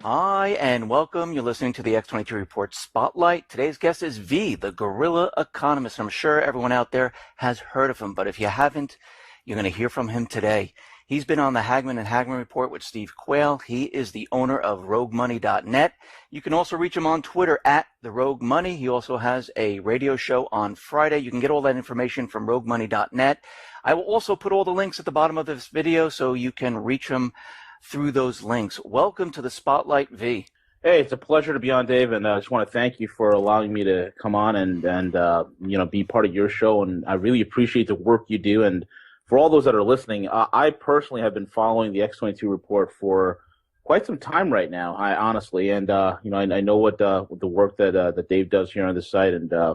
Hi, and welcome. You're listening to the X22 Report Spotlight. Today's guest is V, the Guerrilla Economist. I'm sure everyone out there has heard of him, but if you haven't, you're going to hear from him today. He's been on the Hagman and Hagman Report with Steve Quayle. He is the owner of RogueMoney.net. You can also reach him on Twitter at the Rogue Money. He also has a radio show on Friday. You can get all that information from RogueMoney.net. I will also put all the links at the bottom of this video so you can reach him through those links. Welcome to the Spotlight, V. Hey, it's a pleasure to be on, Dave, and I just want to thank you for allowing me to come on and be part of your show. And I really appreciate the work you do. And for all those that are listening, I personally have been following the X22 Report for quite some time right now. I honestly, and I know what the work that Dave does here on this site, and I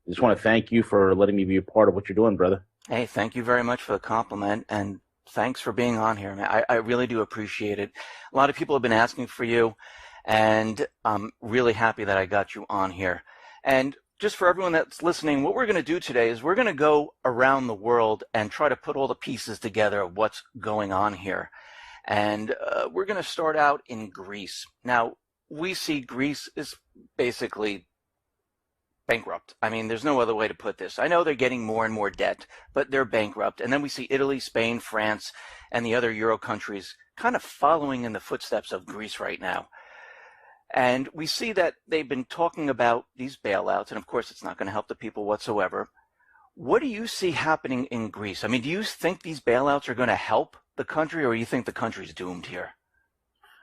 just want to thank you for letting me be a part of what you're doing, brother. Hey, thank you very much for the compliment, and thanks for being on here, man. I really do appreciate it. A lot of people have been asking for you, and I'm really happy that I got you on here. And just for everyone that's listening, what we're going to do today is we're going to go around the world and try to put all the pieces together of what's going on here. And we're going to start out in Greece. Now, we see Greece is basically bankrupt. I mean, there's no other way to put this. I know they're getting more and more debt, but they're bankrupt. And then we see Italy, Spain, France, and the other Euro countries kind of following in the footsteps of Greece right now. And we see that they've been talking about these bailouts, and of course it's not going to help the people whatsoever. What do you see happening in Greece? I mean, do you think these bailouts are going to help the country, or do you think the country's doomed here?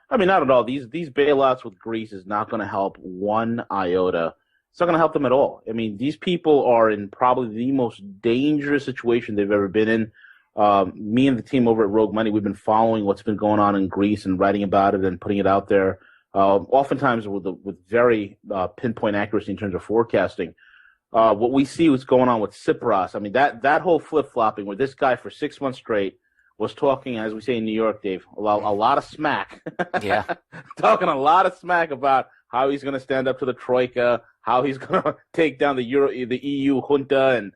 I mean, not at all. These bailouts with Greece is not going to help one iota. It's not going to help them at all. I mean, these people are in probably the most dangerous situation they've ever been in. Me and the team over at Rogue Money, we've been following what's been going on in Greece and writing about it and putting it out there, oftentimes with very pinpoint accuracy in terms of forecasting. What we see what's going on with Tsipras, I mean, that whole flip-flopping where this guy for 6 months straight was talking, as we say in New York, Dave, a lot of smack. Yeah. Talking a lot of smack about how he's going to stand up to the Troika, how he's going to take down the EU junta, and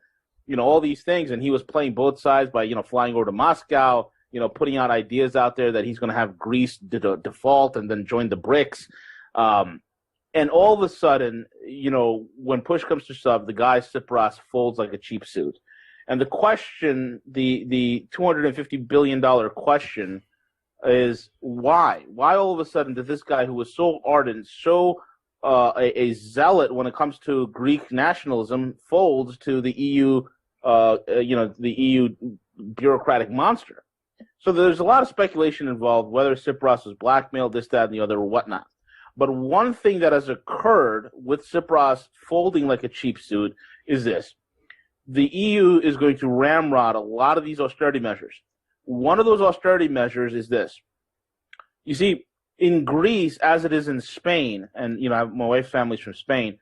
all these things. And he was playing both sides by flying over to Moscow, putting out ideas out there that he's going to have Greece default and then join the BRICS. And all of a sudden, when push comes to shove, the guy Tsipras folds like a cheap suit. And the question, the $250 billion question is why? Why all of a sudden did this guy who was so ardent, so a zealot when it comes to Greek nationalism folds to the EU, the EU bureaucratic monster? So there's a lot of speculation involved, whether Tsipras was blackmailed, this, that, and the other, or whatnot. But one thing that has occurred with Tsipras folding like a cheap suit is this. The EU is going to ramrod a lot of these austerity measures. One of those austerity measures is this. You see, in Greece, as it is in Spain, and my wife's family's from Spain,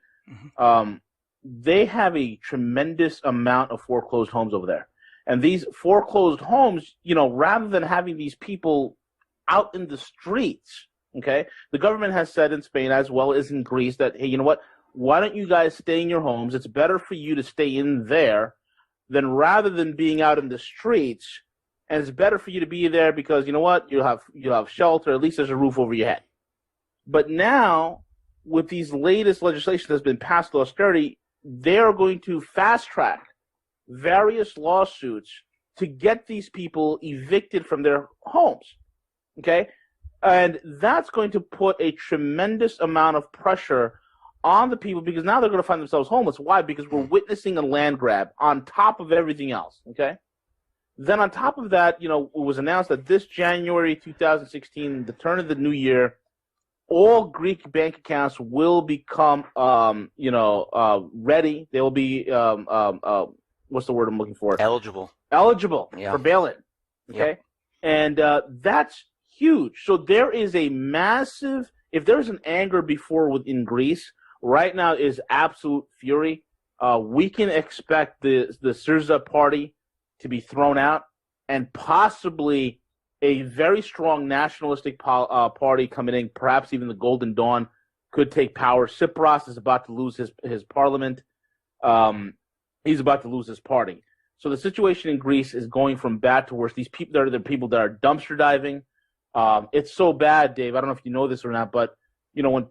they have a tremendous amount of foreclosed homes over there. And these foreclosed homes, rather than having these people out in the streets, okay, the government has said in Spain as well as in Greece that, hey, you know what? Why don't you guys stay in your homes? It's better for you to stay in there than rather than being out in the streets. And it's better for you to be there because you know what? You'll have shelter. At least there's a roof over your head. But now, with these latest legislation that's been passed to austerity, they are going to fast track various lawsuits to get these people evicted from their homes. Okay, and that's going to put a tremendous amount of pressure on the people because now they're going to find themselves homeless. Why? Because we're witnessing a land grab on top of everything else. Okay. Then on top of that, it was announced that this January 2016, the turn of the new year, all Greek bank accounts will become, ready. They will be, what's the word I'm looking for? Eligible for bail-in. Okay. Yep. And that's huge. So there is a massive, if there's an anger before within Greece, right now is absolute fury. We can expect the Syriza party to be thrown out, and possibly a very strong nationalistic party coming in, perhaps even the Golden Dawn, could take power. Tsipras is about to lose his parliament. He's about to lose his party. So the situation in Greece is going from bad to worse. These people, they're the people that are dumpster diving. It's so bad, Dave. I don't know if you know this or not, but when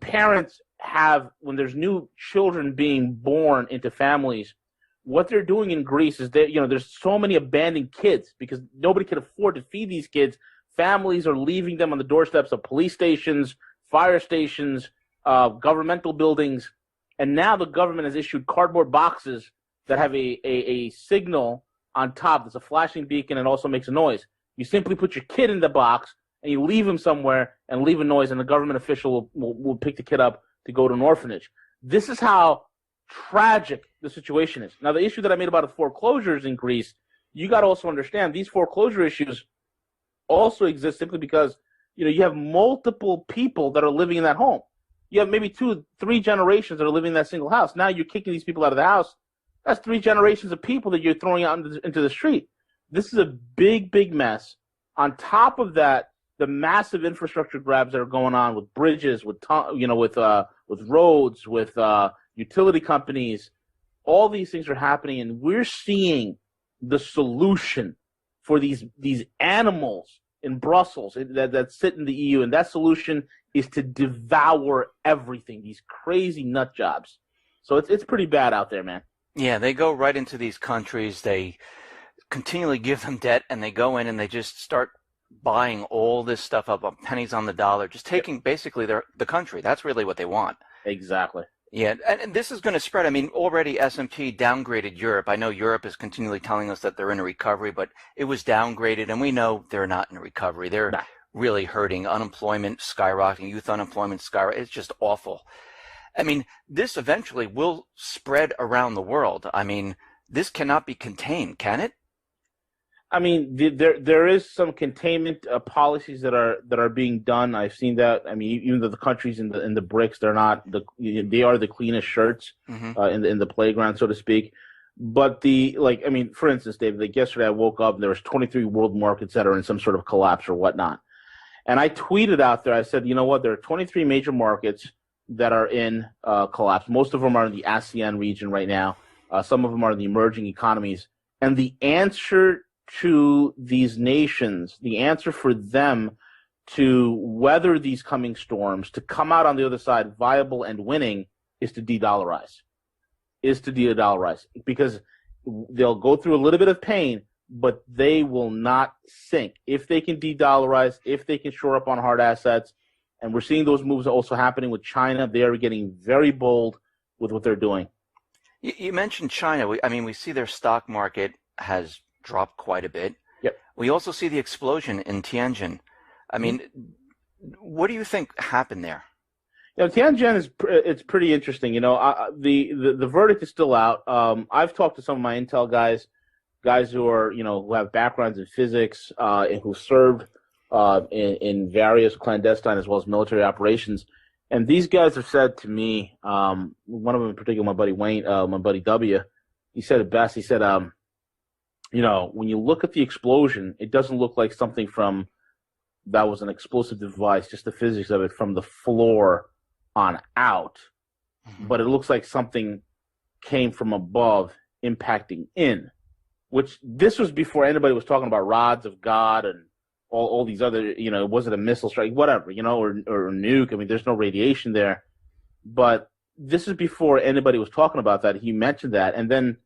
when there's new children being born into families, what they're doing in Greece is that there's so many abandoned kids because nobody can afford to feed these kids. Families are leaving them on the doorsteps of police stations, fire stations, governmental buildings, and now the government has issued cardboard boxes that have a signal on top. There's a flashing beacon and also makes a noise. You simply put your kid in the box and you leave him somewhere and leave a noise, and the government official will pick the kid up to go to an orphanage. This is how tragic the situation is. Now, the issue that I made about the foreclosures in Greece, you got to also understand these foreclosure issues also exist simply because you have multiple people that are living in that home. You have maybe 2-3 generations that are living in that single house. Now you're kicking these people out of the house. That's 3 generations of people that you're throwing out into the street. This is a big, big mess. On top of that, the massive infrastructure grabs that are going on with bridges, with roads, with utility companies, all these things are happening, and we're seeing the solution for these animals in Brussels that sit in the EU, and that solution is to devour everything. These crazy nut jobs. So it's pretty bad out there, man. Yeah, they go right into these countries. They continually give them debt, and they go in and they just start buying all this stuff up on pennies on the dollar, just taking basically the country. That's really what they want. Exactly. Yeah, and this is going to spread. I mean, already S&P downgraded Europe. I know Europe is continually telling us that they're in a recovery, but it was downgraded, and we know they're not in a recovery. They're really hurting. Unemployment skyrocketing, youth unemployment skyrocketing. It's just awful. I mean, this eventually will spread around the world. I mean, this cannot be contained, can it? I mean, there is some containment policies that are being done. I've seen that. I mean, even though the countries in the BRICS, they are the cleanest shirts in the playground, so to speak. But for instance, David, like yesterday I woke up and there was 23 world markets that are in some sort of collapse or whatnot. And I tweeted out there, I said, you know what, there are 23 major markets that are in collapse. Most of them are in the ASEAN region right now. Some of them are in the emerging economies. And the answer to these nations, the answer for them to weather these coming storms, to come out on the other side viable and winning, is to de-dollarize. Because they'll go through a little bit of pain, but they will not sink. If they can de-dollarize, if they can shore up on hard assets, and we're seeing those moves also happening with China. They are getting very bold with what they're doing. You mentioned China. We see their stock market has dropped quite a bit. Yep. We also see the explosion in Tianjin. I mean, what do you think happened there? Tianjin it's pretty interesting. The verdict is still out. I've talked to some of my intel guys who are who have backgrounds in physics and who served in various clandestine as well as military operations, and these guys have said to me, one of them in particular, my buddy Wayne, my buddy W, he said it best. He said, when you look at the explosion, it doesn't look like something that was an explosive device, just the physics of it from the floor on out. But it looks like something came from above impacting in, which this was before anybody was talking about rods of God and all these other, was it a missile strike, whatever, or nuke. I mean, there's no radiation there. But this is before anybody was talking about that. He mentioned that. And then,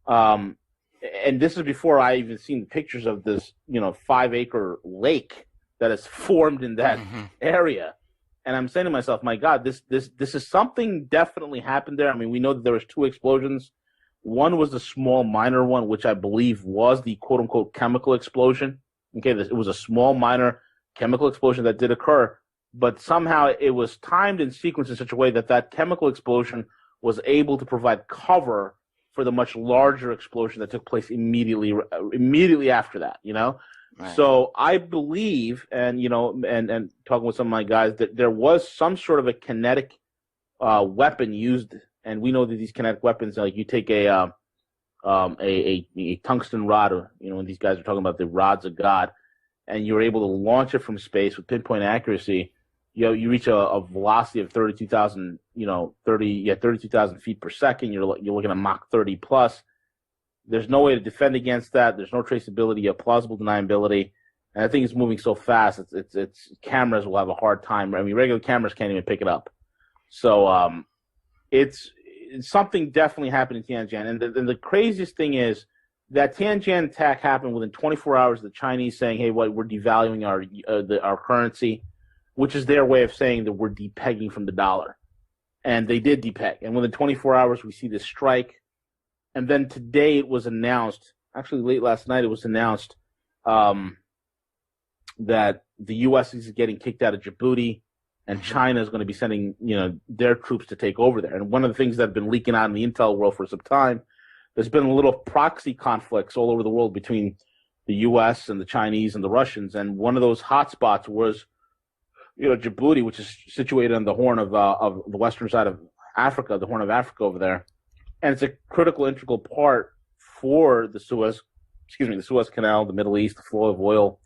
and this is before I even seen pictures of this, 5-acre lake that is formed in that area. And I'm saying to myself, my God, this is something definitely happened there. I mean, we know that there was 2 explosions. One was the small minor one, which I believe was the quote unquote chemical explosion. Okay, it was a small minor chemical explosion that did occur, but somehow it was timed and sequenced in such a way that chemical explosion was able to provide cover for the much larger explosion that took place immediately after that, Right. So I believe, and and talking with some of my guys, that there was some sort of a kinetic weapon used, and we know that these kinetic weapons, like you take a tungsten rod, or when these guys are talking about the rods of God, and you're able to launch it from space with pinpoint accuracy, you reach a velocity of 32,000, 32,000 feet per second. You're looking at Mach 30 plus. There's no way to defend against that. There's no traceability, plausible deniability. And I think it's moving so fast. It's cameras will have a hard time. I mean, regular cameras can't even pick it up. So it's something definitely happened in Tianjin. And the craziest thing is that Tianjin attack happened within 24 hours of the Chinese saying, "Hey, we're devaluing our currency," which is their way of saying that we're depegging from the dollar. And they did depeg. And within 24 hours, we see this strike. And then today it was announced, actually late last night, it was announced that the U.S. is getting kicked out of Djibouti, and China is going to be sending, their troops to take over there. And one of the things that have been leaking out in the intel world for some time, there's been a little proxy conflicts all over the world between the U.S. and the Chinese and the Russians. And one of those hotspots was, Djibouti, which is situated on the horn of the western side of Africa, the Horn of Africa over there. And it's a critical, integral part for the Suez Canal, the Middle East, the flow of oil.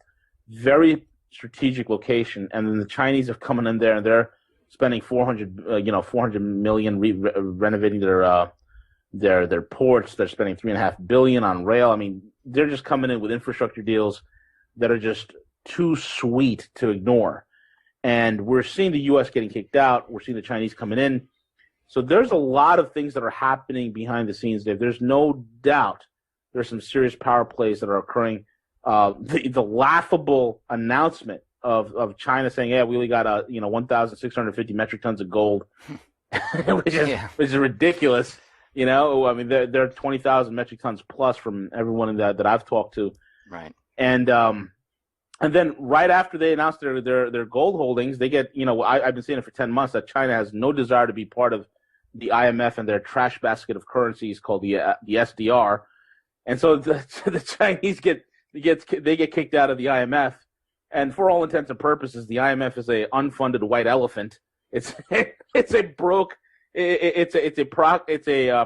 Very strategic location. And then the Chinese have come in there and they're spending $400 million renovating their ports. They're spending $3.5 billion on rail. I mean, they're just coming in with infrastructure deals that are just too sweet to ignore. And we're seeing the U.S. getting kicked out. We're seeing the Chinese coming in. So there's a lot of things that are happening behind the scenes, Dave. There's no doubt there's some serious power plays that are occurring. The laughable announcement of China saying, "Yeah, we only got 1,650 metric tons of gold," which is ridiculous. I mean, they're 20,000 metric tons plus from everyone that I've talked to. Right. And then right after they announced their gold holdings, they get, I've been saying it for 10 months that China has no desire to be part of the IMF and their trash basket of currencies called the SDR. And so the Chinese get kicked out of the IMF. And for all intents and purposes, the IMF is a unfunded white elephant. It's a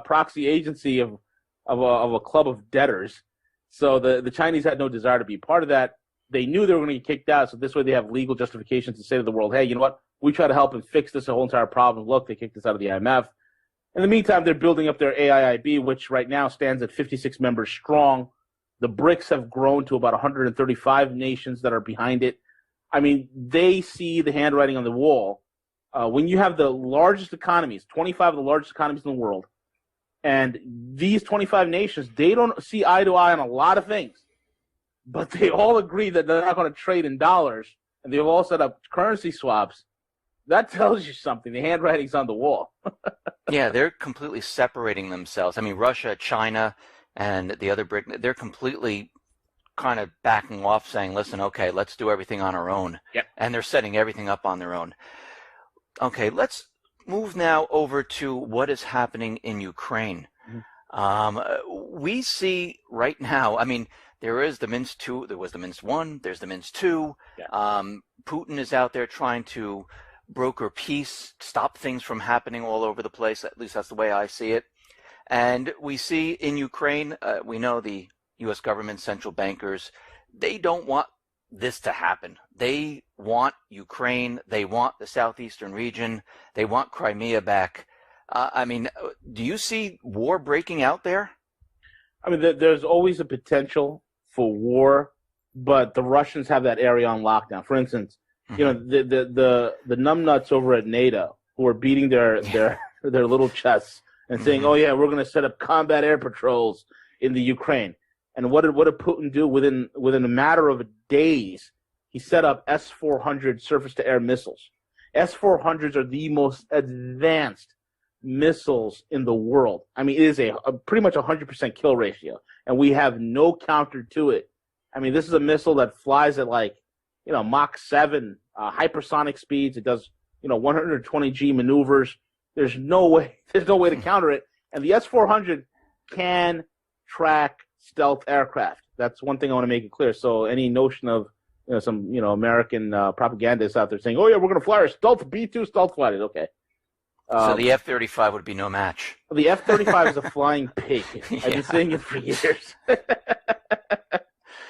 proxy agency of a club of debtors. So the Chinese had no desire to be part of that. They knew they were going to get kicked out, so this way they have legal justifications to say to the world, "Hey, you know what? We try to help and fix this whole entire problem. Look, they kicked us out of the IMF." In the meantime, they're building up their AIIB, which right now stands at 56 members strong. The BRICS have grown to about 135 nations that are behind it. I mean, they see the handwriting on the wall. When you have the largest economies, 25 of the largest economies in the world, and these 25 nations, they don't see eye to eye on a lot of things. But they all agree that they're not going to trade in dollars, and they've all set up currency swaps. That tells you something. The handwriting's on the wall. Yeah, they're completely separating themselves. I mean, Russia, China, and the other BRIC, they're completely kind of backing off, saying, "Listen, okay, let's do everything on our own." Yep. And they're setting everything up on their own. Okay, let's move now over to what is happening in Ukraine. Mm-hmm. We see right now, I mean, there is the Minsk 2, there was the Minsk 1, there's the Minsk 2. Yeah. Putin is out there trying to broker peace, stop things from happening all over the place. At least that's the way I see it. And we see in Ukraine, we know the U.S. government, central bankers, they don't want this to happen. They want Ukraine. They want the southeastern region. They want Crimea back. I mean, do you see war breaking out there? I mean, there's always a potential for war, but the Russians have that area on lockdown. For instance, the numbnuts over at NATO who are beating their little chests and saying, "Oh yeah, we're going to set up combat air patrols in the Ukraine." And what did Putin do within a matter of days? He set up S-400 surface-to-air missiles. S-400s are the most advanced missiles in the world. I mean, it is a pretty much 100% kill ratio, and we have no counter to it. I mean, this is a missile that flies at Mach 7 hypersonic speeds. It does 120 G maneuvers. There's no way to counter it. And the S-400 can track stealth aircraft. That's one thing I want to make it clear. So any notion of some American propagandists out there saying, "Oh yeah, we're going to fly our stealth B-2 stealth fighters," okay. So the F-35 would be no match. The F-35 is a flying pig. Yeah. I've been saying it for years.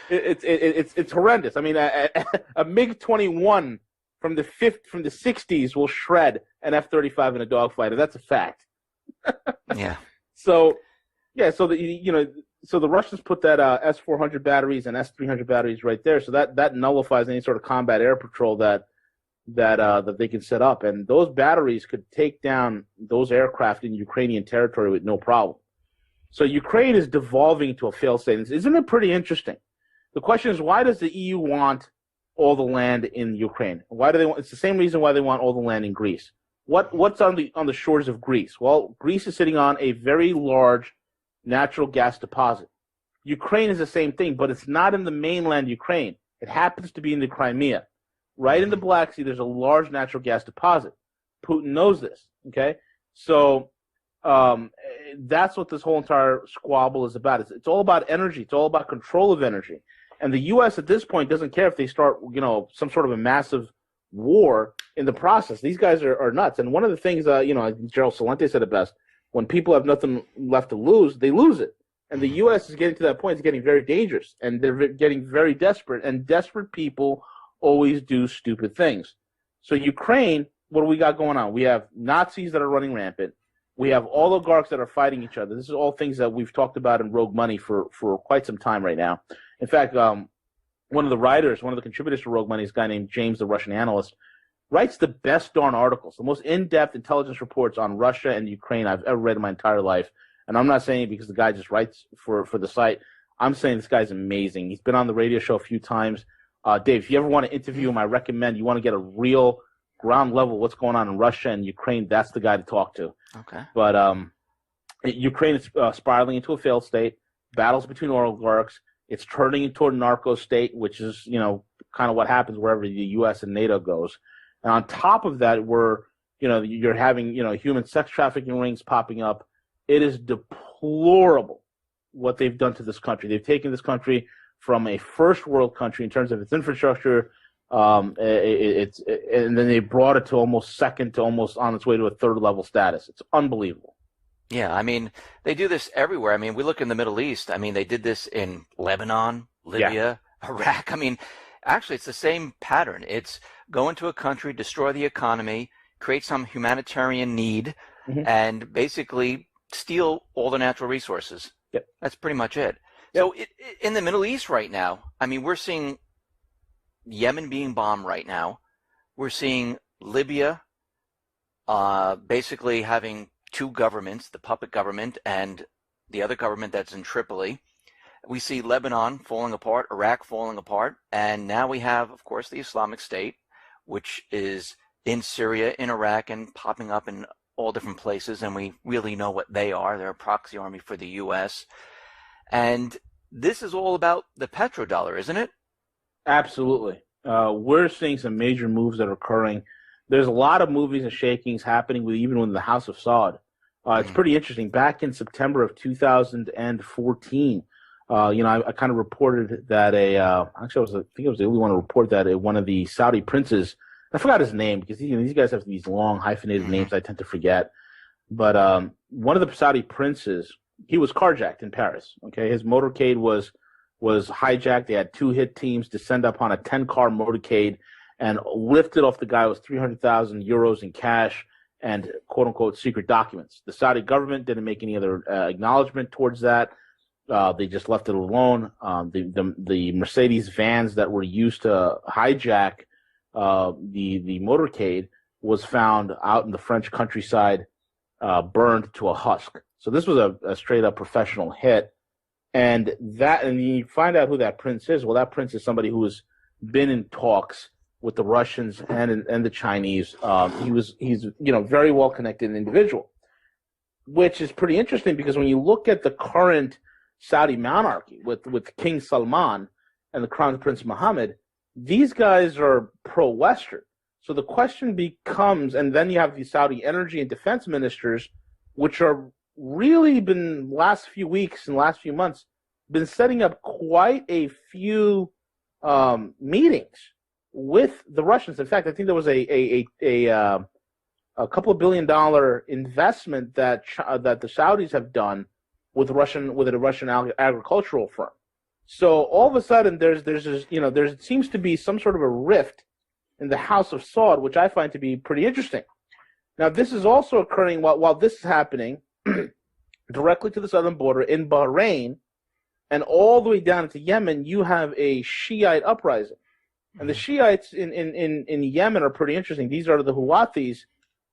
It's horrendous. I mean, a MiG-21 from the 60s will shred an F-35 in a dogfighter. That's a fact. Yeah. So so the Russians put that S-400 batteries and S-300 batteries right there, so that nullifies any sort of combat air patrol that they can set up, and those batteries could take down those aircraft in Ukrainian territory with no problem. So Ukraine is devolving into a failed state. Isn't it pretty interesting? The question is, why does the EU want all the land in Ukraine? Why do they want? It's the same reason why they want all the land in Greece. What's on the shores of Greece? Well, Greece is sitting on a very large natural gas deposit. Ukraine is the same thing, but it's not in the mainland Ukraine. It happens to be in the Crimea. Right in the Black Sea, there's a large natural gas deposit. Putin knows this, okay? So that's what this whole entire squabble is about. It's all about energy. It's all about control of energy. And the U.S. at this point doesn't care if they start, some sort of a massive war in the process. These guys are nuts. And one of the things, Gerald Celente said it best, when people have nothing left to lose, they lose it. And the U.S. is getting to that point. It's getting very dangerous. And they're getting very desperate. And desperate people always do stupid things. So Ukraine, what do we got going on? We have Nazis that are running rampant. We have oligarchs that are fighting each other. This is all things that we've talked about in Rogue Money for quite some time right now. In fact, one of the contributors to Rogue Money is a guy named James, the Russian analyst, writes the best darn articles, the most in-depth intelligence reports on Russia and Ukraine I've ever read in my entire life. And I'm not saying it because the guy just writes for the site. I'm saying this guy's amazing. He's been on the radio show a few times. Dave, if you ever want to interview him, I recommend you want to get a real ground level what's going on in Russia and Ukraine. That's the guy to talk to. Okay. But Ukraine is spiraling into a failed state. Battles between oligarchs. It's turning into a narco state, which is kind of what happens wherever the U.S. and NATO goes. And on top of that, you're having human sex trafficking rings popping up. It is deplorable what they've done to this country. They've taken this country from a first world country in terms of its infrastructure, and then they brought it to almost on its way to a third level status. It's unbelievable. Yeah, I mean, they do this everywhere. I mean, we look in the Middle East. I mean, they did this in Lebanon, Libya, Iraq. I mean, actually, it's the same pattern. It's go into a country, destroy the economy, create some humanitarian need, and basically steal all the natural resources. Yep. That's pretty much it. Yep. So in the Middle East right now, I mean, we're seeing Yemen being bombed right now. We're seeing Libya basically having two governments, the puppet government and the other government that's in Tripoli. We see Lebanon falling apart, Iraq falling apart, and now we have, of course, the Islamic State, which is in Syria, in Iraq, and popping up in all different places, and we really know what they are. They're a proxy army for the U.S., and this is all about the petrodollar, isn't it? Absolutely. We're seeing some major moves that are occurring. There's a lot of movings and shakings happening even within the House of Saud. It's pretty interesting. Back in September of 2014, I kind of reported that I think I was the only one to report that one of the Saudi princes, I forgot his name because these guys have these long hyphenated names I tend to forget. But one of the Saudi princes, he was carjacked in Paris. Okay, his motorcade was hijacked. They had two hit teams descend upon a 10-car motorcade and lifted off the guy with 300,000 euros in cash and quote-unquote secret documents. The Saudi government didn't make any other acknowledgement towards that. They just left it alone. The Mercedes vans that were used to hijack the motorcade was found out in the French countryside, burned to a husk. So this was a straight-up professional hit. And you find out who that prince is. Well, that prince is somebody who has been in talks with the Russians and the Chinese. He's very well connected individual, which is pretty interesting because when you look at the current Saudi monarchy with King Salman and the Crown Prince Mohammed, these guys are pro-Western. So the question becomes, and then you have the Saudi energy and defense ministers, which are really been last few weeks and last few months been setting up quite a few meetings with the Russians. In fact, I think there was a couple of $1 billion investment that the Saudis have done with a Russian agricultural firm. So all of a sudden, there seems to be some sort of a rift in the House of Saud, which I find to be pretty interesting. Now, this is also occurring while this is happening directly to the southern border in Bahrain. And all the way down into Yemen, you have a Shiite uprising. And the Shiites in Yemen are pretty interesting. These are the Houthis.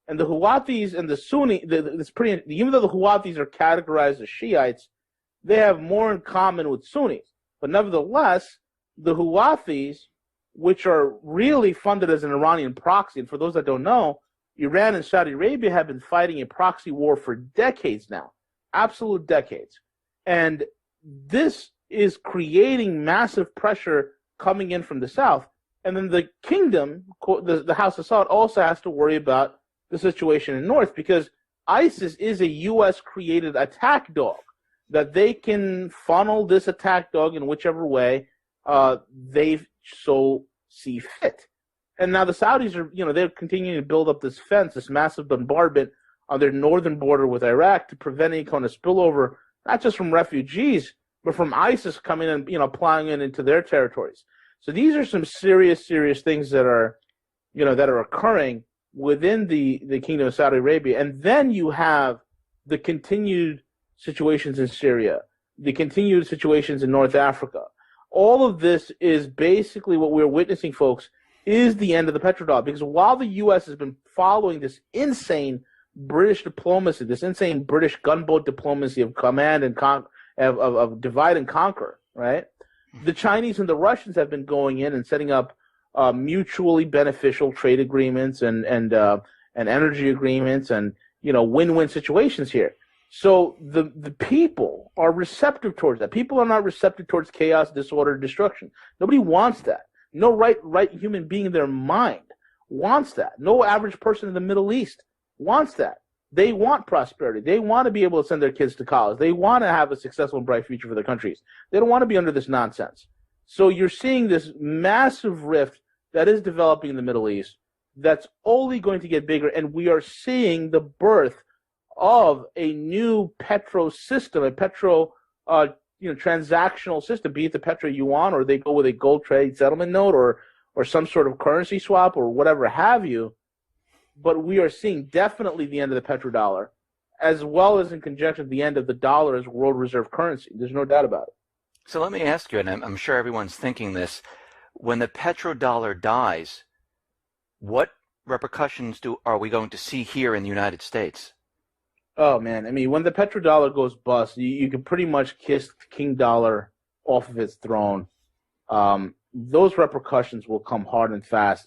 And the Houthis and the Sunni, even though the Houthis are categorized as Shiites, they have more in common with Sunnis. But nevertheless, the Houthis, which are really funded as an Iranian proxy, and for those that don't know, Iran and Saudi Arabia have been fighting a proxy war for decades now, absolute decades. And this is creating massive pressure coming in from the south. And then the kingdom, the House of Saud, also has to worry about the situation in the north, because ISIS is a U.S.-created attack dog, that they can funnel this attack dog in whichever way they so see fit. And now the Saudis are, they're continuing to build up this fence, this massive bombardment on their northern border with Iraq to prevent any kind of spillover, not just from refugees, but from ISIS coming and, plowing into their territories. So these are some serious things that are, that are occurring within the Kingdom of Saudi Arabia. And then you have the continued situations in Syria, the continued situations in North Africa. All of this is basically what we're witnessing, folks, is the end of the petrodollar. Because while the U.S. has been following this insane British diplomacy, this insane British gunboat diplomacy of command and of divide and conquer, right? The Chinese and the Russians have been going in and setting up mutually beneficial trade agreements and energy agreements and win-win situations here. So the people are receptive towards that. People are not receptive towards chaos, disorder, destruction. Nobody wants that. No right human being in their mind wants that. No average person in the Middle East wants that. They want prosperity. They want to be able to send their kids to college. They want to have a successful and bright future for their countries. They don't want to be under this nonsense. So you're seeing this massive rift that is developing in the Middle East that's only going to get bigger, and we are seeing the birth of a new petro system, a petro transactional system, be it the petro yuan, or they go with a gold trade settlement note, or some sort of currency swap, or whatever have you. But we are seeing definitely the end of the petrodollar, as well as in conjunction the end of the dollar as world reserve currency. There's no doubt about it. So let me ask you, and I'm sure everyone's thinking this, when the petrodollar dies, what repercussions are we going to see here in the United States? Oh, man. I mean, when the petrodollar goes bust, you can pretty much kiss King Dollar off of its throne. Those repercussions will come hard and fast.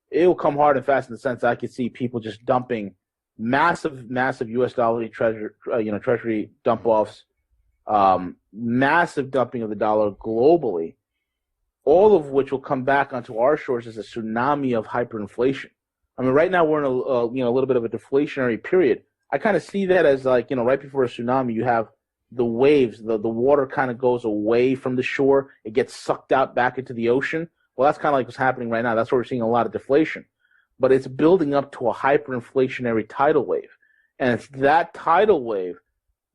It will come hard and fast in the sense I could see people just dumping massive U.S. dollar treasury dump-offs, massive dumping of the dollar globally, all of which will come back onto our shores as a tsunami of hyperinflation. I mean, right now we're in a little bit of a deflationary period. I kind of see that as right before a tsunami, you have the waves, the water kind of goes away from the shore. It gets sucked out back into the ocean. Well, that's kind of like what's happening right now. That's where we're seeing a lot of deflation. But it's building up to a hyperinflationary tidal wave. And it's that tidal wave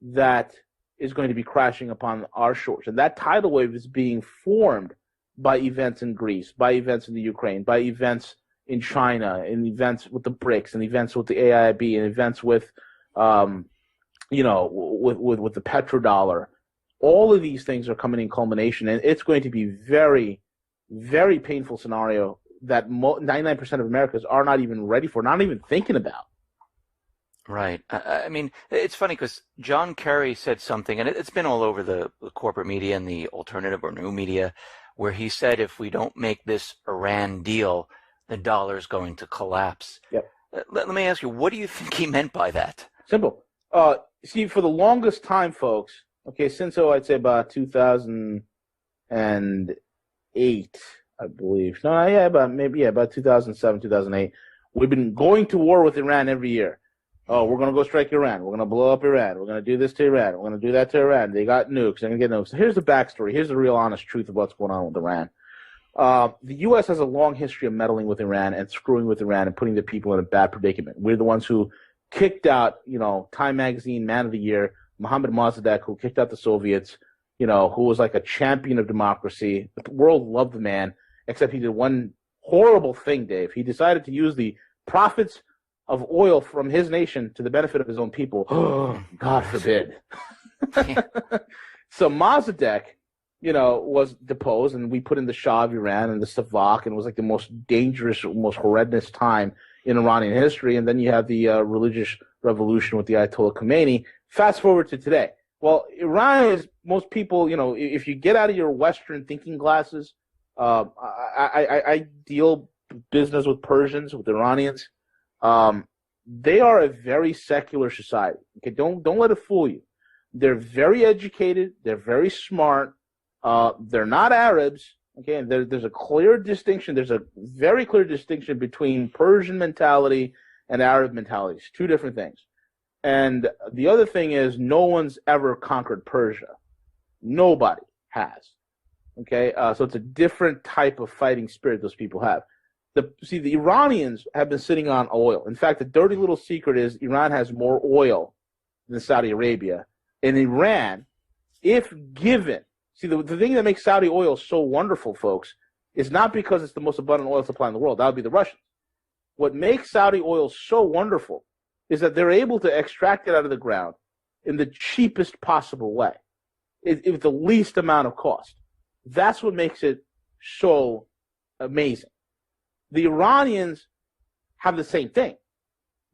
that is going to be crashing upon our shores. And that tidal wave is being formed by events in Greece, by events in the Ukraine, by events in China, in events with the BRICS, and events with the AIIB, and events with, with the petrodollar. All of these things are coming in culmination, and it's going to be very, very painful scenario that 99% of Americans are not even ready for, not even thinking about. Right. I mean, it's funny because John Kerry said something, and it's been all over the corporate media and the alternative or new media, where he said if we don't make this Iran deal, the dollar is going to collapse. Yep. Let me ask you, what do you think he meant by that? Simple. See, for the longest time, folks, okay, since I'd say about 2008, I believe. About 2007, 2008, we've been going to war with Iran every year. Oh, we're going to go strike Iran. We're going to blow up Iran. We're going to do this to Iran. We're going to do that to Iran. They got nukes. They're going to get nukes. So here's the backstory. Here's the real honest truth of what's going on with Iran. The U.S. has a long history of meddling with Iran and screwing with Iran and putting the people in a bad predicament. We're the ones who kicked out, Time Magazine Man of the Year, Mohammad Mossadegh, who kicked out the Soviets, who was like a champion of democracy. The world loved the man, except he did one horrible thing, Dave. He decided to use the profits of oil from his nation to the benefit of his own people. God forbid. So Mossadegh, was deposed, and we put in the Shah of Iran and the Savak, and it was like the most dangerous, most horrendous time in Iranian history. And then you have the religious revolution with the Ayatollah Khomeini. Fast forward to today. Well, Iran is, most people, if you get out of your Western thinking glasses, I deal business with Persians, with Iranians. They are a very secular society. Okay, don't let it fool you. They're very educated. They're very smart. They're not Arabs. Okay, and there's a clear distinction. There's a very clear distinction between Persian mentality and Arab mentalities. Two different things. And the other thing is, no one's ever conquered Persia. Nobody has. Okay, so it's a different type of fighting spirit those people have. The Iranians have been sitting on oil. In fact, the dirty little secret is Iran has more oil than Saudi Arabia. And Iran, if given, the thing that makes Saudi oil so wonderful, folks, is not because it's the most abundant oil supply in the world. That would be the Russians. What makes Saudi oil so wonderful is that they're able to extract it out of the ground in the cheapest possible way, with the least amount of cost. That's what makes it so amazing. The Iranians have the same thing,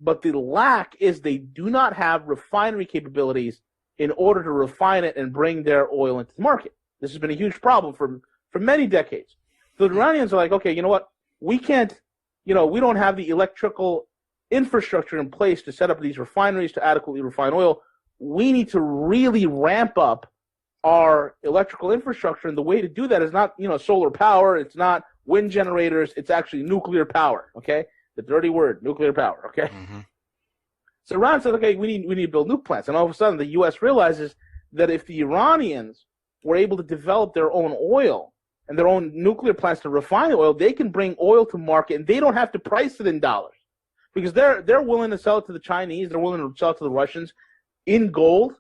but the lack is they do not have refinery capabilities in order to refine it and bring their oil into the market. This has been a huge problem for many decades. So the Iranians are like, okay, you know what? We can't, we don't have the electrical infrastructure in place to set up these refineries to adequately refine oil. We need to really ramp up our electrical infrastructure, and the way to do that is not, solar power, it's not wind generators, it's actually nuclear power, okay? The dirty word, nuclear power, okay? Mm-hmm. So Iran says, okay, we need to build nuke plants. And all of a sudden, the U.S. realizes that if the Iranians were able to develop their own oil and their own nuclear plants to refine oil, they can bring oil to market, and they don't have to price it in dollars. Because they're willing to sell it to the Chinese, they're willing to sell it to the Russians in gold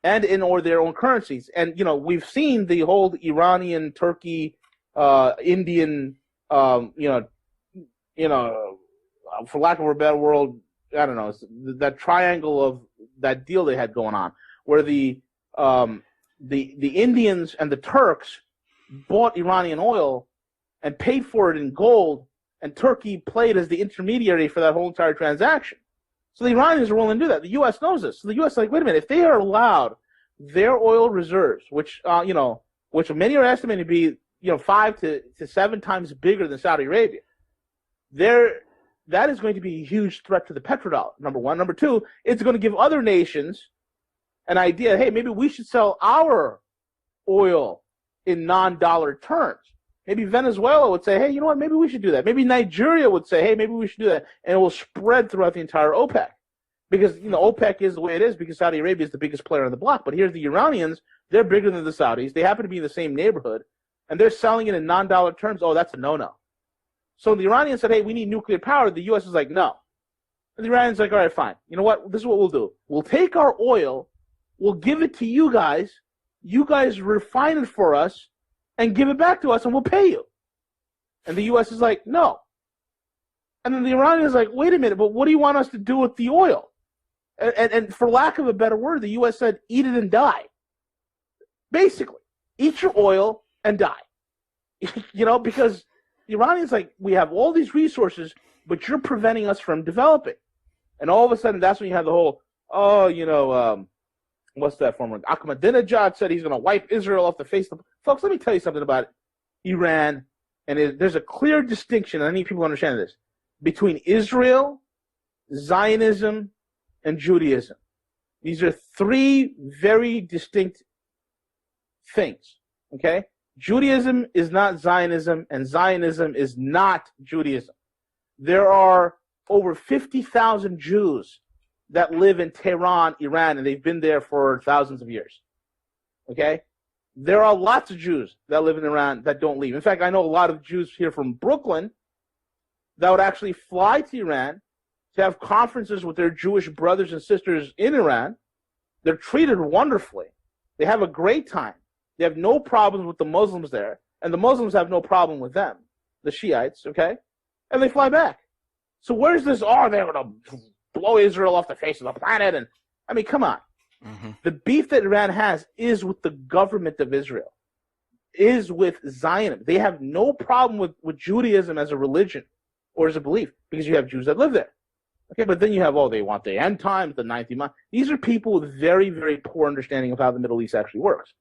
and in or their own currencies. And, we've seen the whole Iranian, Turkey, Indian, for lack of a better word, I don't know, that triangle of that deal they had going on, where the Indians and the Turks bought Iranian oil and paid for it in gold, and Turkey played as the intermediary for that whole entire transaction. So the Iranians are willing to do that. The U.S. knows this. So the U.S. is like, wait a minute, if they are allowed their oil reserves, which many are estimating to be 5 to 7 times bigger than Saudi Arabia, that is going to be a huge threat to the petrodollar, number one. Number two, it's going to give other nations an idea, hey, maybe we should sell our oil in non-dollar terms. Maybe Venezuela would say, hey, you know what, maybe we should do that. Maybe Nigeria would say, hey, maybe we should do that. And it will spread throughout the entire OPEC. Because, OPEC is the way it is because Saudi Arabia is the biggest player on the block. But here's the Iranians, they're bigger than the Saudis. They happen to be in the same neighborhood. And they're selling it in non-dollar terms. Oh, that's a no-no. So the Iranians said, hey, we need nuclear power. The U.S. is like, no. And the Iranians are like, all right, fine. You know what? This is what we'll do. We'll take our oil. We'll give it to you guys. You guys refine it for us and give it back to us, and we'll pay you. And the U.S. is like, no. And then the Iranians is like, wait a minute, but what do you want us to do with the oil? And for lack of a better word, the U.S. said, eat it and die. Basically, eat your oil and die. Because the Iranians like, we have all these resources, but you're preventing us from developing. And all of a sudden, that's when you have the whole, what's that former? Ahmadinejad said he's going to wipe Israel off the face of the... Folks, let me tell you something about Iran. And there's a clear distinction, and I need people to understand this, between Israel, Zionism, and Judaism. These are three very distinct things, okay? Judaism is not Zionism, and Zionism is not Judaism. There are over 50,000 Jews that live in Tehran, Iran, and they've been there for thousands of years, okay? There are lots of Jews that live in Iran that don't leave. In fact, I know a lot of Jews here from Brooklyn that would actually fly to Iran to have conferences with their Jewish brothers and sisters in Iran. They're treated wonderfully. They have a great time. They have no problems with the Muslims there, and the Muslims have no problem with them, the Shiites, okay? And they fly back. So where's this, they're going to blow Israel off the face of the planet? And I mean, come on. Hmm. The beef that Iran has is with the government of Israel, is with Zionism. They have no problem with Judaism as a religion or as a belief because you have Jews that live there. Okay, but then you have, they want the end times, the 90 months. These are people with very, very poor understanding of how the Middle East actually works.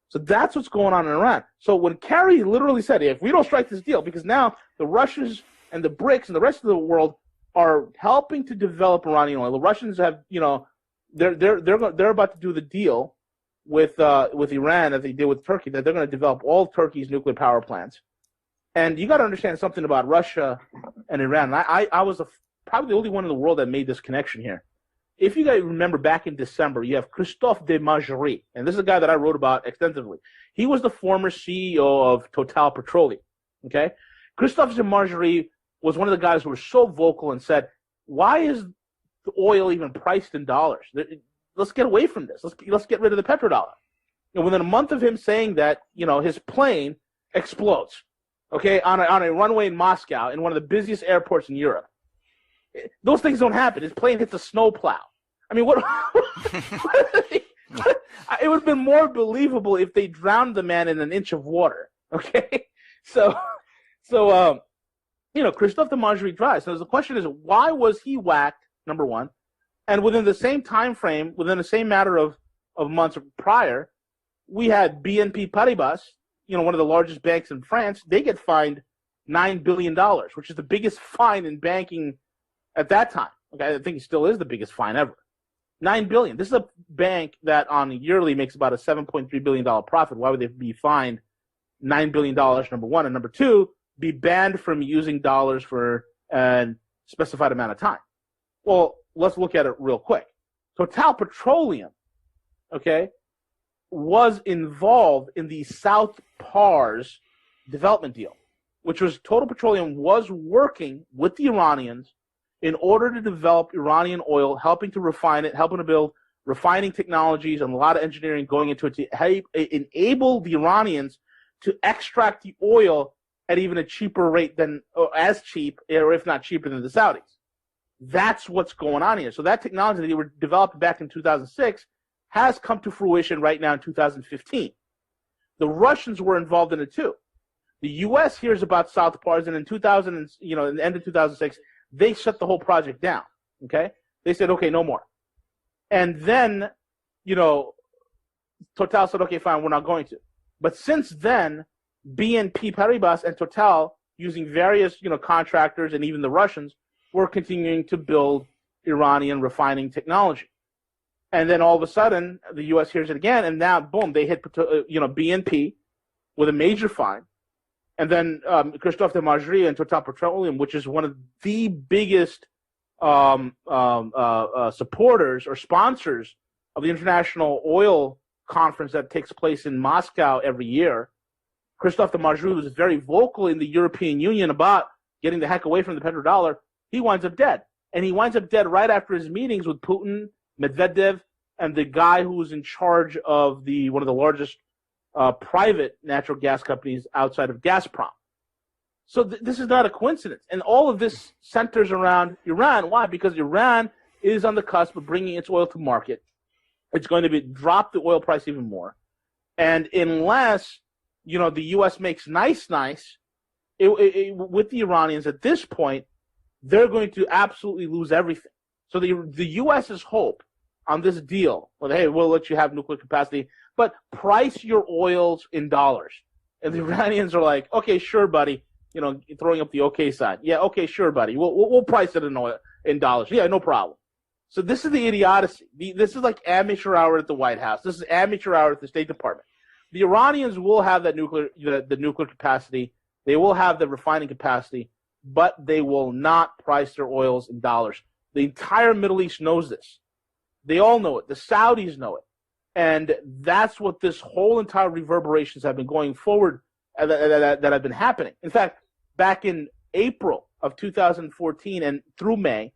So that's what's going on in Iran. So when Kerry literally said, if we don't strike this deal, because now the Russians and the BRICS and the rest of the world are helping to develop Iranian oil. The Russians have, they're about to do the deal with Iran that they did with Turkey, that they're going to develop all Turkey's nuclear power plants. And you got to understand something about Russia and Iran. And I was probably the only one in the world that made this connection here. If you guys remember back in December, you have Christophe de Margerie, and this is a guy that I wrote about extensively. He was the former CEO of Total Petroleum. Okay, Christophe de Margerie was one of the guys who were so vocal and said, "Why is the oil even priced in dollars? Let's get away from this. Let's get rid of the petrodollar." And within a month of him saying that, his plane explodes. Okay, on a runway in Moscow, in one of the busiest airports in Europe. Those things don't happen. His plane hits a snowplow. I mean, it would have been more believable if they drowned the man in an inch of water. Okay, so Christophe de Margerie dies. So the question is, why was he whacked? Number one, and within the same time frame, within the same matter of months prior, we had BNP Paribas, one of the largest banks in France. They get fined $9 billion, which is the biggest fine in banking at that time. Okay, I think it still is the biggest fine ever. $9 billion. This is a bank that on a yearly makes about a $7.3 billion profit. Why would they be fined $9 billion, number one? And number two, be banned from using dollars for a specified amount of time? Well, let's look at it real quick. Total Petroleum, okay, was involved in the South Pars development deal, which was Total Petroleum was working with the Iranians in order to develop Iranian oil, helping to refine it, helping to build refining technologies and a lot of engineering going into it to enable the Iranians to extract the oil at even a cheaper rate than, or as cheap, or if not cheaper than the Saudis. That's what's going on here. So that technology that they were developed back in 2006 has come to fruition right now in 2015. The Russians were involved in it too. The U.S. hears about South Pars, and in 2000, in the end of 2006, they shut the whole project down. Okay, they said, okay, no more. And then, Total said, okay, fine, we're not going to. But since then, BNP Paribas and Total, using various, contractors and even the Russians, were continuing to build Iranian refining technology. And then all of a sudden, the U.S. hears it again, and now, boom, they hit, BNP with a major fine. And then Christophe de Margerie and Total Petroleum, which is one of the biggest supporters or sponsors of the International Oil Conference that takes place in Moscow every year. Christophe de Margerie was very vocal in the European Union about getting the heck away from the petrodollar. He winds up dead. And he winds up dead right after his meetings with Putin, Medvedev, and the guy who was in charge of one of the largest private natural gas companies outside of Gazprom. So this is not a coincidence. And all of this centers around Iran. Why? Because Iran is on the cusp of bringing its oil to market. It's going to drop the oil price even more. And unless, the U.S. makes nice with the Iranians at this point, they're going to absolutely lose everything. So the U.S.'s hope on this deal, hey, we'll let you have nuclear capacity, but price your oils in dollars. And the Iranians are like, okay, sure, buddy. Throwing up the okay sign. Yeah, okay, sure, buddy. We'll price it in dollars. Yeah, no problem. So this is the idiocy. This is like amateur hour at the White House. This is amateur hour at the State Department. The Iranians will have that the nuclear capacity. They will have the refining capacity, but they will not price their oils in dollars. The entire Middle East knows this. They all know it. The Saudis know it. And that's what this whole entire reverberations have been going forward that have been happening. In fact, back in April of 2014 and through May,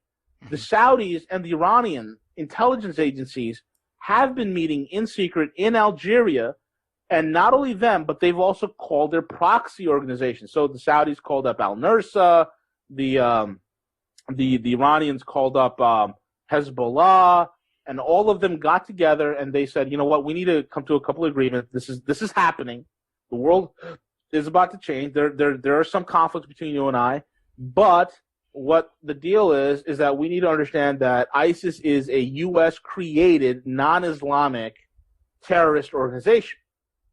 the Saudis and the Iranian intelligence agencies have been meeting in secret in Algeria, and not only them, but they've also called their proxy organizations. So the Saudis called up Al-Nursa, the Iranians called up Hezbollah, and all of them got together and they said, you know what, we need to come to a couple of agreements. This is happening. The world is about to change. There are some conflicts between you and I, but what the deal is that we need to understand that ISIS is a U.S. created non-Islamic terrorist organization.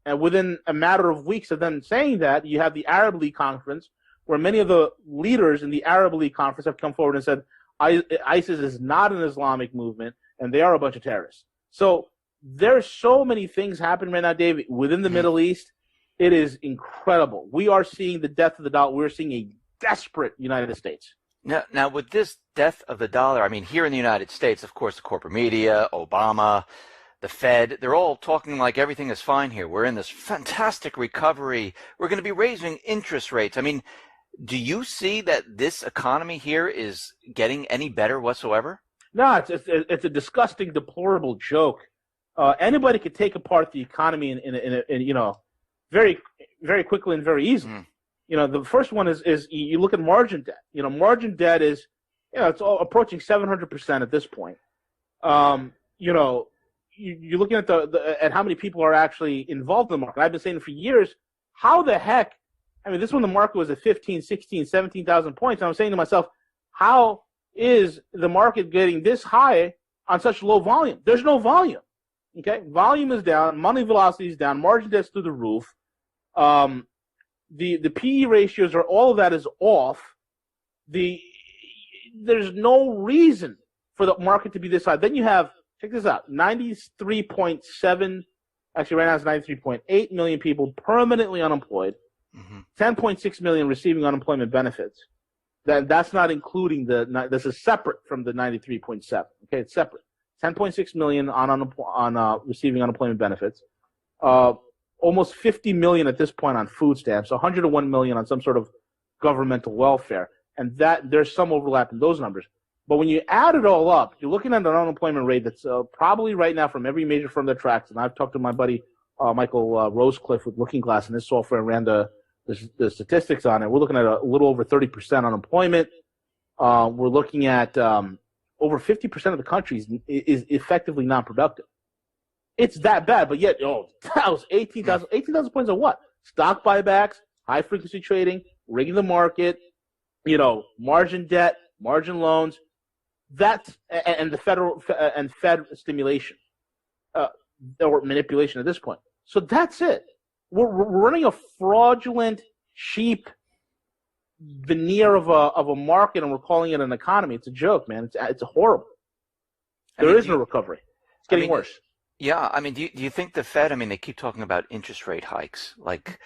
And within a matter of weeks of them saying that, you have the Arab League conference, where many of the leaders in the Arab League conference have come forward and said ISIS is not an Islamic movement and they are a bunch of terrorists. So there's so many things happening right now, David, within the Middle East. It is incredible. We are seeing the death of the dollar. We're seeing a desperate United States. Now, with this death of the dollar, I mean, here in the United States, of course, the corporate media, Obama, the Fed, they're all talking like everything is fine here. We're in this fantastic recovery. We're going to be raising interest rates. I mean, do you see that this economy here is getting any better whatsoever? No, it's a disgusting, deplorable joke. Anybody could take apart the economy in you know, very, very quickly and very easily. You know, the first one is you look at margin debt. You know, margin debt is, you know, it's all approaching 700% at this point. You know, you're looking at at how many people are actually involved in the market. I've been saying for years, how the heck? I mean, this when the market was at 15, 16, 17,000 points. And I was saying to myself, how is the market getting this high on such low volume? There's no volume. Okay, volume is down, money velocity is down, margin debt's through the roof. The PE ratios are, all of that is off. There's no reason for the market to be this high. Then you have, check this out, 93.7, actually right now it's 93.8 million people permanently unemployed, 10.6 million receiving unemployment benefits. That's not including this is separate from the 93.7. Okay, it's separate. 10.6 million on receiving unemployment benefits. Almost 50 million at this point on food stamps, 101 million on some sort of governmental welfare, and that there's some overlap in those numbers. But when you add it all up, you're looking at an unemployment rate that's probably right now from every major firm that tracks. And I've talked to my buddy Michael Rosecliffe with Looking Glass and his software and ran the statistics on it. We're looking at a little over 30% unemployment. We're looking at over 50% of the country is effectively non-productive. It's that bad, but yet, that was 18,000 points on what? Stock buybacks, high-frequency trading, rigging the market, you know, margin debt, margin loans, and the federal and Fed stimulation or manipulation at this point. So that's it. We're running a fraudulent, cheap veneer of a market, and we're calling it an economy. It's a joke, man. It's horrible. There is no recovery. It's getting worse. Yeah, I mean, do you think the Fed? I mean, they keep talking about interest rate hikes. Like,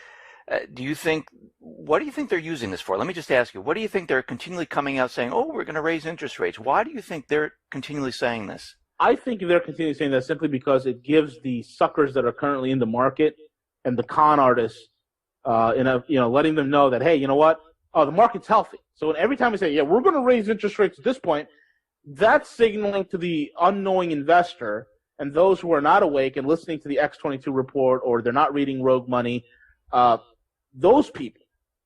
what do you think they're using this for? Let me just ask you, what do you think they're continually coming out saying? Oh, we're going to raise interest rates. Why do you think they're continually saying this? I think they're continually saying that simply because it gives the suckers that are currently in the market and the con artists, letting them know that, hey, you know what? Oh, the market's healthy. So every time we say, yeah, we're going to raise interest rates at this point, that's signaling to the unknowing investor and those who are not awake and listening to the X22 report, or they're not reading Rogue Money, those people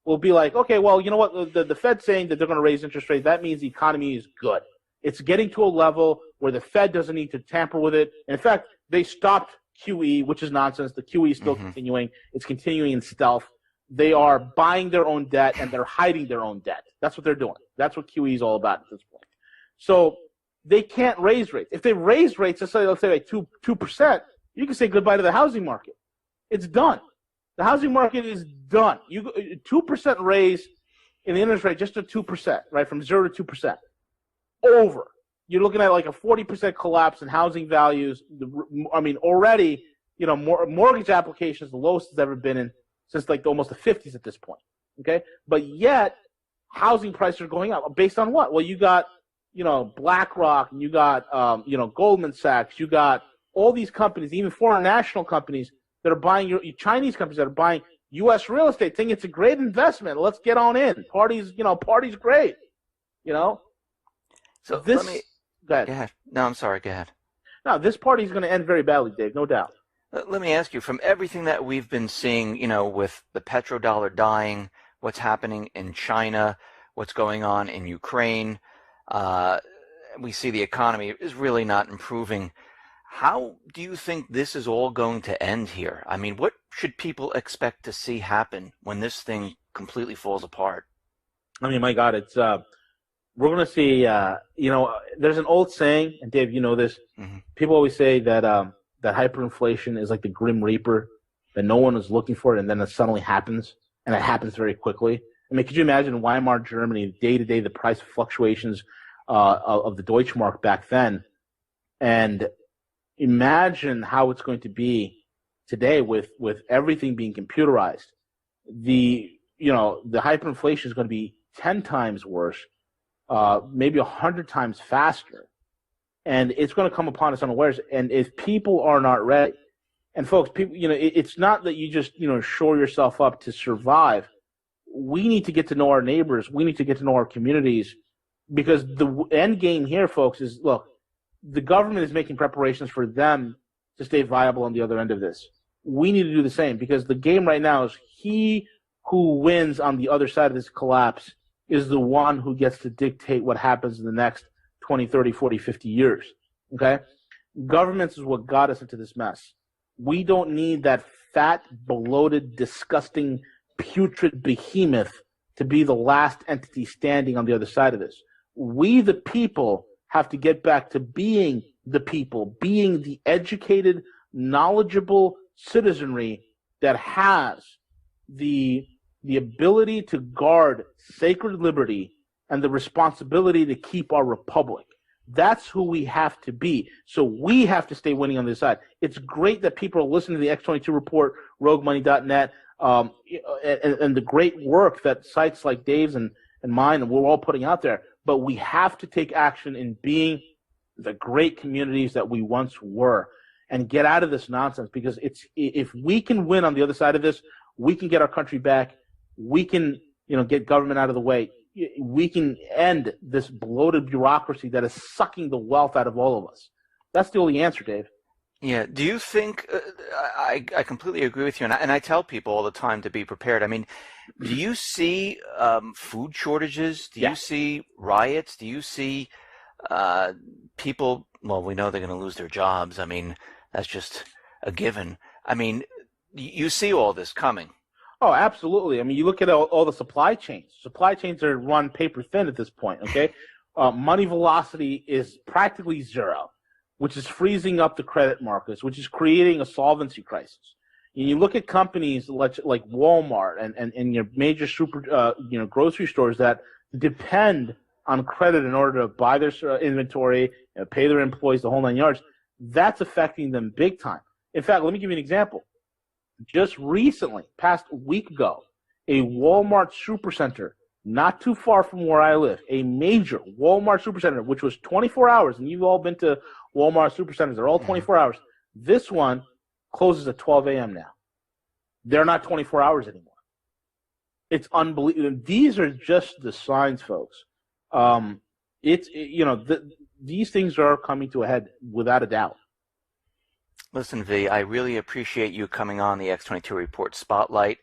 will be like, okay, well, you know what? The Fed's saying that they're going to raise interest rates. That means the economy is good. It's getting to a level where the Fed doesn't need to tamper with it. And in fact, they stopped QE, which is nonsense. The QE is still continuing. It's continuing in stealth. They are buying their own debt and they're hiding their own debt. That's what they're doing. That's what QE is all about at this point. So they can't raise rates. If they raise rates, let's say like 2%, you can say goodbye to the housing market. It's done. The housing market is done. 2% raise in the interest rate, just to 2%, right, from 0 to 2%. Over. You're looking at like a 40% collapse in housing values. I mean, already, you know, mortgage applications, the lowest it's ever been in since like almost the 50s at this point. Okay, but yet housing prices are going up based on what? Well, you got, you know, BlackRock, and you got, Goldman Sachs, you got all these companies, even foreign national companies that are buying Chinese companies that are buying U.S. real estate, think it's a great investment. Let's get on in. Party's great. You know. So this. Let me. Go ahead. Go ahead. No, I'm sorry. Go ahead. No, this party is going to end very badly, Dave. No doubt. Let me ask you, from everything that we've been seeing, you know, with the petrodollar dying, what's happening in China, what's going on in Ukraine, we see the economy is really not improving. How do you think this is all going to end here? I mean, what should people expect to see happen when this thing completely falls apart? I mean, my God, it's we're going to see. There's an old saying, and Dave, you know this. Mm-hmm. People always say that that hyperinflation is like the Grim Reaper, that no one is looking for it, and then it suddenly happens, and it happens very quickly. I mean, could you imagine in Weimar Germany, day to day, the price fluctuations of the Deutschmark back then, and imagine how it's going to be today with everything being computerized. The hyperinflation is going to be 10 times worse, maybe 100 times faster, and it's going to come upon us unawares. And if people are not ready, and folks, people, it's not that you just shore yourself up to survive. We need to get to know our neighbors. We need to get to know our communities, because the end game here, folks, is look. The government is making preparations for them to stay viable on the other end of this. We need to do the same, because the game right now is he who wins on the other side of this collapse is the one who gets to dictate what happens in the next 20, 30, 40, 50 years. Okay? Governments is what got us into this mess. We don't need that fat, bloated, disgusting, putrid behemoth to be the last entity standing on the other side of this. We, the people, have to get back to being the people, being the educated, knowledgeable citizenry that has the ability to guard sacred liberty and the responsibility to keep our republic. That's who we have to be. So we have to stay winning on this side. It's great that people are listening to the X22 report, roguemoney.net, and the great work that sites like Dave's and mine, and we're all putting out there. But we have to take action in being the great communities that we once were, and get out of this nonsense, because if we can win on the other side of this, we can get our country back. We can, get government out of the way. We can end this bloated bureaucracy that is sucking the wealth out of all of us. That's the only answer, Dave. Yeah. Do you think, I completely agree with you, and I tell people all the time to be prepared. I mean, do you see food shortages? Do you see riots? Do you see people, well, we know they're going to lose their jobs. I mean, that's just a given. I mean, you see all this coming. Oh, absolutely. I mean, you look at all the supply chains. Supply chains are run paper thin at this point, okay? Money velocity is practically zero, which is freezing up the credit markets, which is creating a solvency crisis. And you look at companies like Walmart and your major grocery stores that depend on credit in order to buy their inventory, pay their employees, the whole 9 yards. That's affecting them big time. In fact, let me give you an example. Just recently, past week ago, a Walmart supercenter not too far from where I live, a major Walmart supercenter, which was 24 hours, and you've all been to Walmart supercenters, they're all 24 hours. This one closes at 12 a.m. now. They're not 24 hours anymore. It's unbelievable. These are just the signs, folks. These things are coming to a head without a doubt. Listen, V, I really appreciate you coming on the X22 Report Spotlight.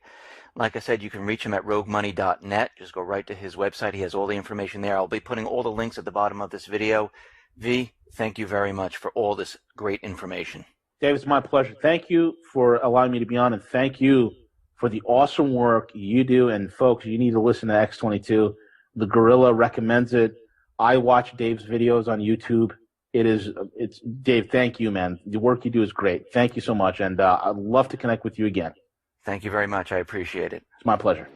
Like I said, you can reach him at roguemoney.net. Just go right to his website. He has all the information there. I'll be putting all the links at the bottom of this video. V, thank you very much for all this great information. Dave, it's my pleasure. Thank you for allowing me to be on, and thank you for the awesome work you do. And folks, you need to listen to X22. The Guerrilla recommends it. I watch Dave's videos on YouTube. It's Dave, thank you, man. The work you do is great. Thank you so much, and I'd love to connect with you again. Thank you very much. I appreciate it. It's my pleasure.